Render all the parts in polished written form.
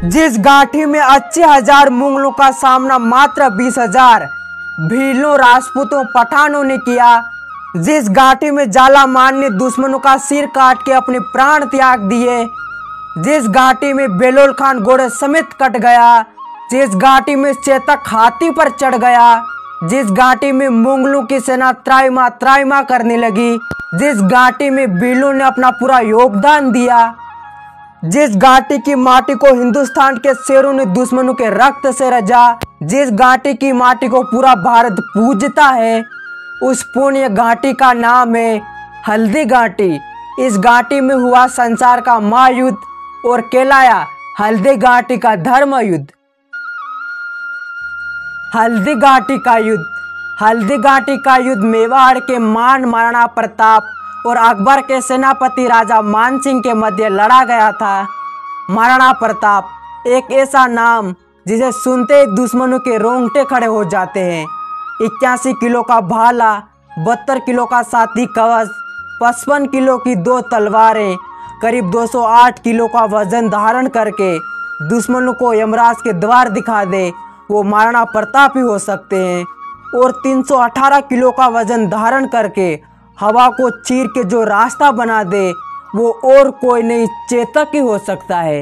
जिस घाटी में 80,000 मुगलों का सामना मात्र 20,000 भीलों, राजपूतों, पठानों ने किया, जिस घाटी में जालामान ने दुश्मनों का सिर काट के अपने प्राण त्याग दिए, जिस घाटी में बेलोल खान घोड़े समेत कट गया, जिस घाटी में चेतक हाथी पर चढ़ गया, जिस घाटी में मुगलों की सेना त्राहिमाम करने लगी, जिस घाटी में भीलों ने अपना पूरा योगदान दिया, जिस घाटी की माटी को हिंदुस्तान के शेरों ने दुश्मनों के रक्त से रजा, जिस घाटी की माटी को पूरा भारत पूजता है, उस पुण्य घाटी का नाम है हल्दी घाटी। इस घाटी में हुआ संसार का महायुद्ध और कहलाया हल्दी घाटी का धर्म युद्ध। हल्दी घाटी का युद्ध। हल्दी घाटी का युद्ध मेवाड़ के महाराणा प्रताप और अकबर के सेनापति राजा मानसिंह के मध्य लड़ा गया था। महाराणा प्रताप एक ऐसा नाम जिसे सुनते ही दुश्मनों के रोंगटे खड़े हो जाते हैं। 81 किलो का भाला, 72 किलो का साथी कवच, 55 किलो की 2 तलवारें, करीब 208 किलो का वजन धारण करके दुश्मनों को यमराज के द्वार दिखा दे, वो महाराणा प्रताप ही हो सकते हैं। और 318 किलो का वजन धारण करके हवा को चीर के जो रास्ता बना दे, वो और कोई नहीं, चेतक ही हो सकता है।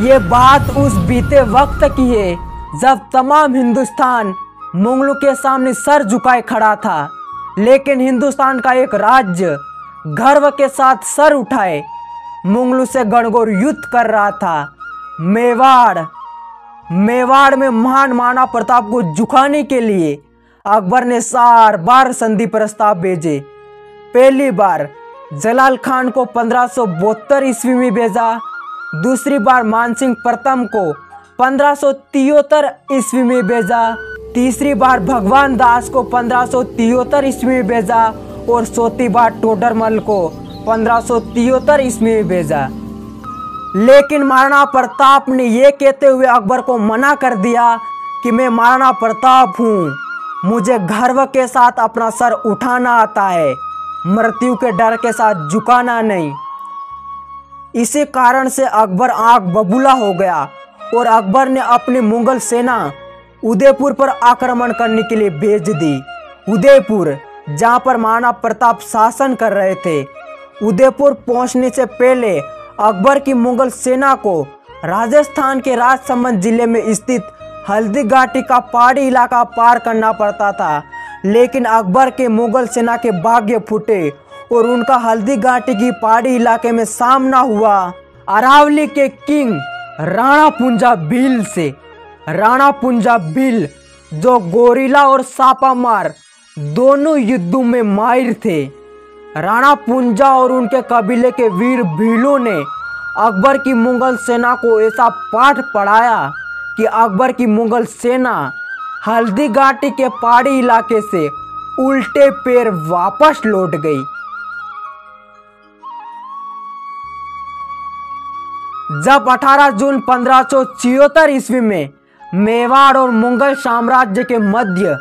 ये बात उस बीते वक्त की है जब तमाम हिंदुस्तान मुगलों के सामने सर झुकाए खड़ा था, लेकिन हिंदुस्तान का एक राज्य गर्व के साथ सर उठाए मुगलों से गणगौर युद्ध कर रहा था। मेवाड़ में महान महाराणा प्रताप को झुकाने के लिए अकबर ने 4 बार संधि प्रस्ताव भेजे। पहली बार जलाल खान को 1572 ईस्वी में भेजा, दूसरी बार मानसिंह प्रथम को 1573 ईस्वी में भेजा, तीसरी बार भगवान दास को 1573 ईस्वी में भेजा और चौथी बार टोडरमल को 1573 ईस्वी में भेजा। लेकिन महाराणा प्रताप ने यह कहते हुए अकबर को मना कर दिया कि मैं महाराणा प्रताप हूँ, मुझे गर्व के साथ अपना सर उठाना आता है, मृत्यु के डर के साथ झुकाना नहीं। इसी कारण से अकबर आंख बबूला हो गया और अकबर ने अपनी मुगल सेना उदयपुर पर आक्रमण करने के लिए भेज दी। उदयपुर, जहां पर महाराणा प्रताप शासन कर रहे थे। उदयपुर पहुंचने से पहले अकबर की मुगल सेना को राजस्थान के राजसमंद जिले में स्थित हल्दी घाटी का पहाड़ी इलाका पार करना पड़ता था, लेकिन अकबर के मुगल सेना के भाग्य फूटे और उनका हल्दी घाटी की पहाड़ी इलाके में सामना हुआ अरावली के किंग राणा पुंजा भील से। राणा पुंजा भील जो गोरिल्ला और छापामार दोनों युद्धों में माहिर थे। राणा पुंजा और उनके कबीले के वीर भीलों ने अकबर की मुगल सेना को ऐसा पाठ पढ़ाया कि अकबर की मुगल सेना हल्दी घाटी के पहाड़ी इलाके से उल्टे पैर वापस लौट गई। जब 18 जून 1576 ईस्वी में मेवाड़ और मुगल साम्राज्य के मध्य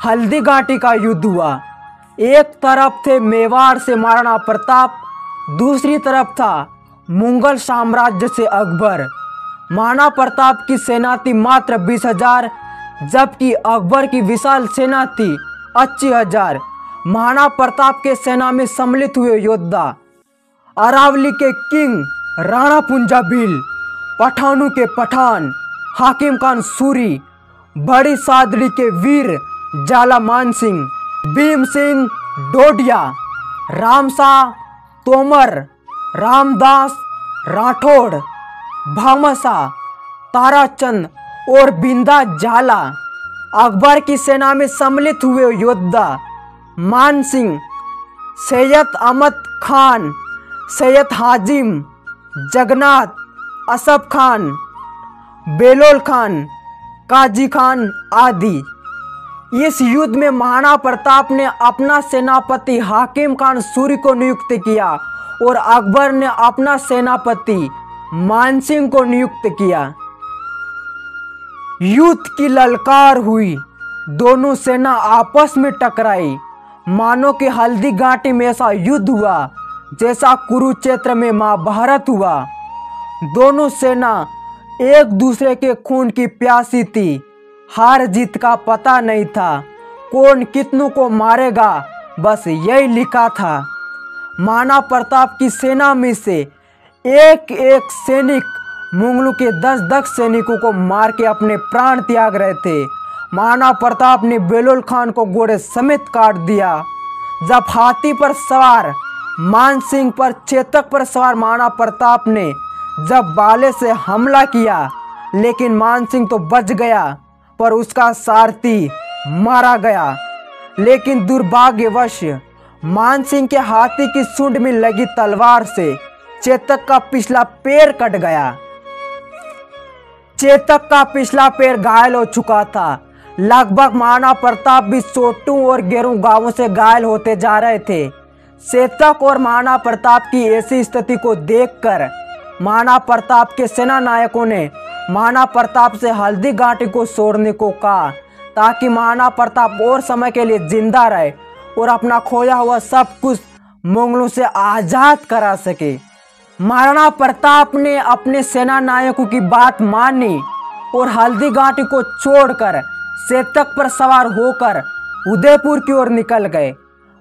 हल्दी घाटी का युद्ध हुआ, एक तरफ थे मेवाड़ से महाराणा प्रताप, दूसरी तरफ था मुगल साम्राज्य से अकबर। महाराणा प्रताप की सेना थी मात्र 20,000, जबकि अकबर की विशाल सेना थी 80,000। महाराणा प्रताप के सेना में सम्मिलित हुए योद्धा अरावली के किंग राणा पुंजा भील, पठानों के पठान हाकिम खान सूरी, बड़ी सादड़ी के वीर जालामान सिंह, भीम सिंह डोडिया, रामशाह तोमर, रामदास राठौड़, भामसा, ताराचंद और बिंदा झाला। अकबर की सेना में सम्मिलित हुए योद्धा मान सिंह, सैयद अहमद खान, सैयद हाजिम, जगन्नाथ, असफ खान, बेलोल खान, काजी खान आदि। इस युद्ध में महाराणा प्रताप ने अपना सेनापति हाकिम खान सूरी को नियुक्त किया और अकबर ने अपना सेनापति मानसिंह को नियुक्त किया। युद्ध की ललकार हुई, दोनों सेना आपस में टकराई, मानो कि हल्दी घाटी में ऐसा युद्ध हुआ जैसा कुरुक्षेत्र में महाभारत हुआ। दोनों सेना एक दूसरे के खून की प्यासी थी। हार जीत का पता नहीं था, कौन कितनों को मारेगा, बस यही लिखा था। महाराणा प्रताप की सेना में से एक एक सैनिक मुगलों के 10-10 सैनिकों को मार के अपने प्राण त्याग रहे थे। महाराणा प्रताप ने बेलोल खान को घोड़े समेत काट दिया। जब हाथी पर सवार मान सिंह पर चेतक पर सवार महाराणा प्रताप ने जब बाले से हमला किया, लेकिन मान सिंह तो बच गया, पर उसका सारथी मारा गया। लेकिन दुर्भाग्यवश मान सिंह के हाथी की सूंड में लगी तलवार से चेतक का पिछला पैर कट गया। चेतक का पिछला पैर घायल हो चुका था। लगभग महाराणा प्रताप भी सोटू और गेरू गांवों से घायल होते जा रहे थे। चेतक और महाराणा प्रताप की ऐसी स्थिति को देखकर महाराणा प्रताप के सेना नायकों ने महाराणा प्रताप से हल्दी घाटी को छोड़ने को कहा, ताकि महाराणा प्रताप और समय के लिए जिंदा रहे और अपना खोया हुआ सब कुछ मुगलों से आजाद करा सके। महाराणा प्रताप ने अपने सेना नायकों की बात मानी और हल्दी घाटी को छोड़कर चेतक पर सवार होकर उदयपुर की ओर निकल गए।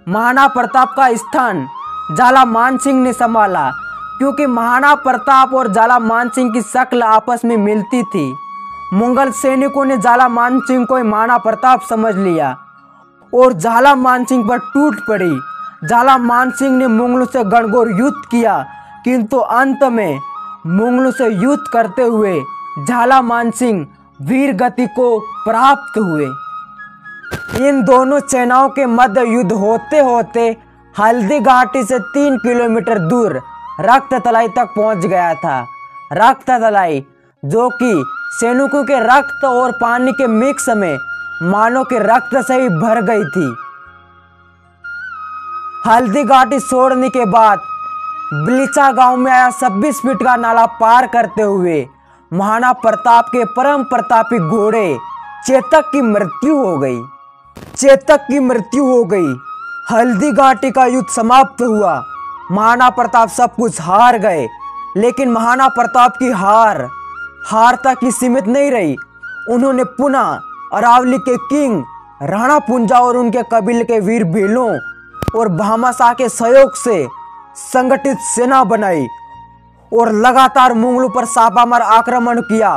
महाराणा प्रताप का स्थान झाला मान सिंह ने संभाला, क्योंकि महाराणा प्रताप और झाला मान सिंह की शक्ल आपस में मिलती थी। मुगल सैनिकों ने झाला मान सिंह को महाराणा प्रताप समझ लिया और झाला मान सिंह पर टूट पड़ी। झाला मान सिंह ने मुगलों से घनघोर युद्ध किया, किंतु अंत में मुगलों से युद्ध करते हुए झाला मान सिंह वीर गति को प्राप्त हुए। इन दोनों सेनाओं के मध्य युद्ध होते होते हल्दी घाटी से 3 किलोमीटर दूर रक्त तलाई तक पहुंच गया था। रक्त तलाई जो कि सैनिकों के रक्त और पानी के मिक्स में मानव के रक्त से ही भर गई थी। हल्दी घाटी छोड़ने के बाद बिलिचा गांव में आया 26 फीट का नाला पार करते हुए महाराणा प्रताप के परम प्रतापी घोड़े चेतक की मृत्यु हो गई। चेतक की मृत्यु हो गई। हल्दी घाटी का युद्ध समाप्त हुआ। महाराणा प्रताप सब कुछ हार गए, लेकिन महाराणा प्रताप की हार तक ही सीमित नहीं रही। उन्होंने पुनः अरावली के किंग राणा पुंजा और उनके कबीले के वीर भीलों और भामाशाह के सहयोग से संगठित सेना बनाई और लगातार मुगलों पर छापामार आक्रमण किया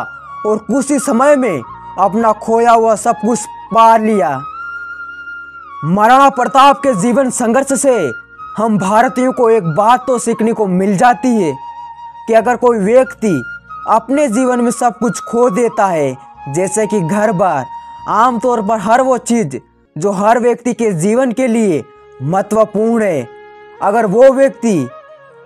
और कुछ ही समय में अपना खोया हुआ सब कुछ पा लिया। महाराणा प्रताप के जीवन संघर्ष से हम भारतीयों को एक बात तो सीखने को मिल जाती है कि अगर कोई व्यक्ति अपने जीवन में सब कुछ खो देता है, जैसे कि घर बार, आमतौर पर हर वो चीज जो हर व्यक्ति के जीवन के लिए महत्वपूर्ण है, अगर वो व्यक्ति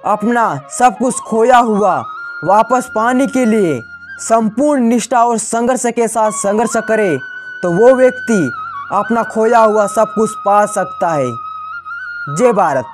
अपना सब कुछ खोया हुआ वापस पाने के लिए संपूर्ण निष्ठा और संघर्ष के साथ संघर्ष करे, तो वो व्यक्ति अपना खोया हुआ सब कुछ पा सकता है। जय भारत।